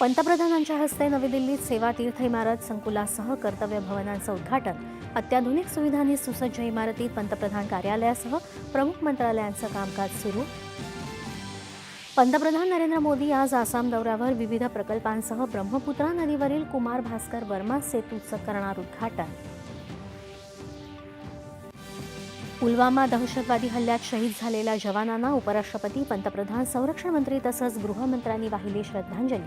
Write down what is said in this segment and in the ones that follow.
पंतप्रधानांच्या हस्ते नवी दिल्लीत सेवा तीर्थ इमारत संकुलासह कर्तव्य भवनांचं उद्घाटन. अत्याधुनिक सुविधांनी सुसज्ज इमारतीत पंतप्रधान कार्यालयासह प्रमुख मंत्रालयांचं कामकाज सुरू. पंतप्रधान नरेंद्र मोदी आज आसाम दौऱ्यावर. विविध प्रकल्पांसह ब्रह्मपुत्रा नदीवरील कुमार भास्कर वर्मा सेतूचं करणार उद्घाटन. पुलवामा दहशतवादी हल्ल्यात शहीद झालेल्या जवानांना उपराष्ट्रपती, पंतप्रधान, संरक्षण मंत्री तसंच गृहमंत्र्यांनी वाहिली श्रद्धांजली.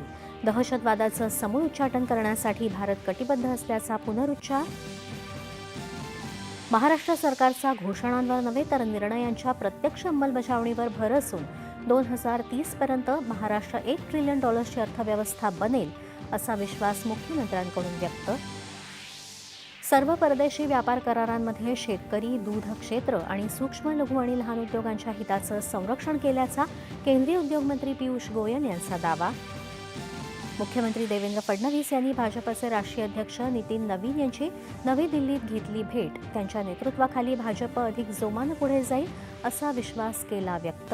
दहशतवादाचं समूळ उच्चाटन करण्यासाठी भारत कटिबद्ध असल्याचा पुनरुच्चार. महाराष्ट्र सरकारचा घोषणांवर नव्हे तर निर्णयांच्या प्रत्यक्ष अंमलबजावणीवर भर असून 2030 पर्यंत महाराष्ट्र $1 ट्रिलियन अर्थव्यवस्था बनेल, असा विश्वास मुख्यमंत्र्यांकडून व्यक्त. सर्व परदेशी व्यापार करारांमध्ये शेतकरी, दूध क्षेत्र आणि सूक्ष्म, लघु आणि लहान उद्योगांच्या हिताचं संरक्षण केल्याचा केंद्रीय उद्योग मंत्री पियुष गोयल यांचा दावा. मुख्यमंत्री देवेंद्र फडणवीस यांनी भाजपचे राष्ट्रीय अध्यक्ष नितीन नवीन यांची नवी दिल्लीत घेतली भेट. त्यांच्या नेतृत्वाखाली भाजप अधिक जोमानं पुढे जाईल, असा विश्वास केला व्यक्त.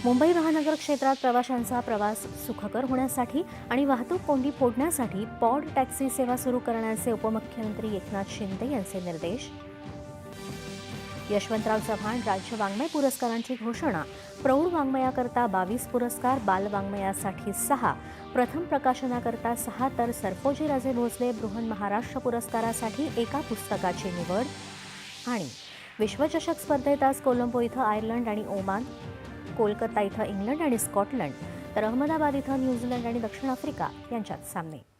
मुंबई महानगर क्षेत्रात प्रवाशांचा प्रवास सुखकर होण्यासाठी आणि वाहतूक कोंडी फोडण्यासाठी पॉड टॅक्सी सेवा सुरू करण्याचे उपमुख्यमंत्री एकनाथ शिंदे यांचे निर्देश. यशवंतराव चव्हाण राज्य वाङ्मय पुरस्कारांची घोषणा. प्रौढ वाङ्मयाकरता 22 पुरस्कार, बालवाङ्मयासाठी 6, प्रथम प्रकाशनाकरता 6 तर सरफोजीराजे भोसले बृहन महाराष्ट्र पुरस्कारासाठी एका पुस्तकाची निवड. आणि विश्वचषक स्पर्धेत आज कोलंबो इथं आयर्लंड आणि ओमान, कोलकाता इथं इंग्लंड आणि स्कॉटलंड तर अहमदाबाद इथं न्यूझीलंड आणि दक्षिण आफ्रिका यांच्यात सामने.